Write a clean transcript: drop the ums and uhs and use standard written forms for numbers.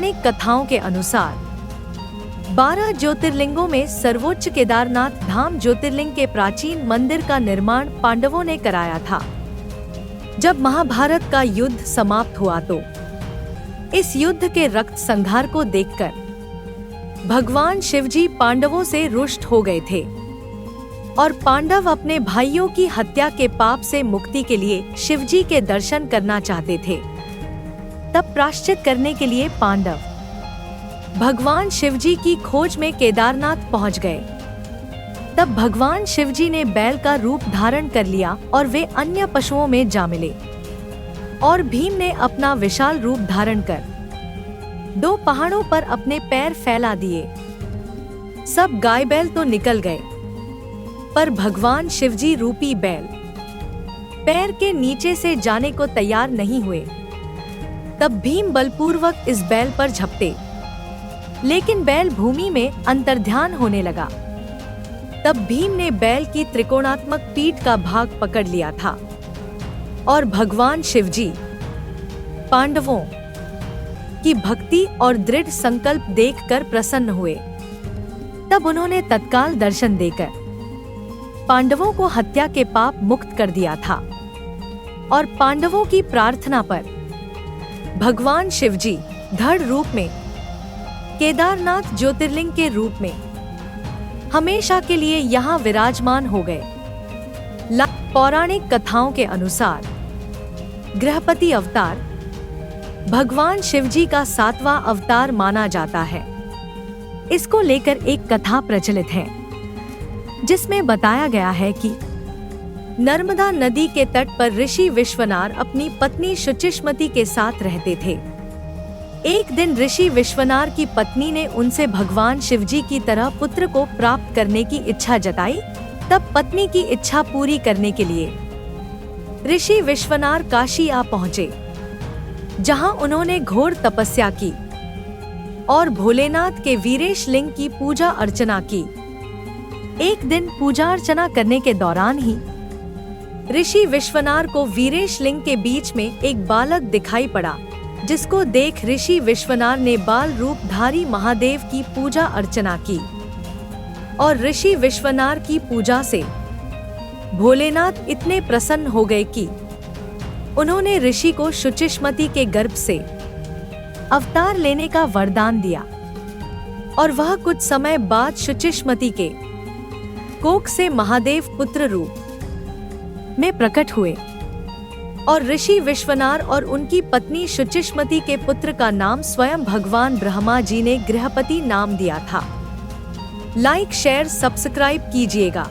पौराणिक कथाओं के अनुसार 12 ज्योतिर्लिंगों में सर्वोच्च केदारनाथ धाम ज्योतिर्लिंग के प्राचीन मंदिर का निर्माण पांडवों ने कराया था। जब महाभारत का युद्ध समाप्त हुआ तो इस युद्ध के रक्त संहार को देखकर भगवान शिवजी पांडवों से रुष्ट हो गए थे और पांडव अपने भाइयों की हत्या के पाप से मुक्ति के लिए शिवजी के दर्शन करना चाहते थे। तब प्रायश्चित करने के लिए पांडव भगवान शिवजी की खोज में केदारनाथ पहुंच गए। तब भगवान शिवजी ने बैल का रूप धारण कर लिया और वे अन्य पशुओं में जा मिले और भीम ने अपना विशाल रूप धारण कर 2 पहाड़ों पर अपने पैर फैला दिए। सब गाय बैल तो निकल गए, पर भगवान शिवजी रूपी बैल पैर के नीचे से जाने को तैयार नहीं हुए। तब भीम बलपूर्वक इस बैल पर झपटे, लेकिन बैल भूमि में अंतर्ध्यान होने लगा। तब भीम ने बैल की त्रिकोणात्मक पीठ का भाग पकड़ लिया था और भगवान शिवजी पांडवों की भक्ति और दृढ़ संकल्प देखकर प्रसन्न हुए। तब उन्होंने तत्काल दर्शन देकर पांडवों को हत्या के पाप मुक्त कर दिया था और पांडवों की प्रार्थना पर भगवान शिवजी दृढ़ रूप में केदारनाथ ज्योतिर्लिंग के रूप में हमेशा के लिए यहाँ विराजमान हो गए। पौराणिक कथाओं के अनुसार गृहपति अवतार भगवान शिवजी का 7वां अवतार माना जाता है। इसको लेकर एक कथा प्रचलित है, जिसमें बताया गया है कि नर्मदा नदी के तट पर ऋषि विश्वनार अपनी पत्नी शुचिष्मति के साथ रहते थे। एक दिन ऋषि विश्वनार की पत्नी ने उनसे भगवान शिवजी की तरह पुत्र को प्राप्त करने की इच्छा जताई। तब पत्नी की इच्छा पूरी करने के लिए ऋषि विश्वनार काशी आ पहुँचे, जहां उन्होंने घोर तपस्या की और भोलेनाथ के वीरेश लिंग की पूजा अर्चना की। एक दिन पूजा अर्चना करने के दौरान ही ऋषि विश्वनार को वीरेश लिंग के बीच में एक बालक दिखाई पड़ा, जिसको देख ऋषि विश्वनार ने बाल रूपधारी महादेव की पूजा अर्चना की और ऋषि विश्वनार की पूजा से भोलेनाथ इतने प्रसन्न हो गए कि उन्होंने ऋषि को शुचिष्मति के गर्भ से अवतार लेने का वरदान दिया और वह कुछ समय बाद शुचिष्मति के कोख से महादेव पुत्र रूप में प्रकट हुए और ऋषि विश्वनार और उनकी पत्नी शुचिष्मति के पुत्र का नाम स्वयं भगवान ब्रह्मा जी ने गृहपति नाम दिया था। लाइक, शेयर, सब्सक्राइब कीजिएगा।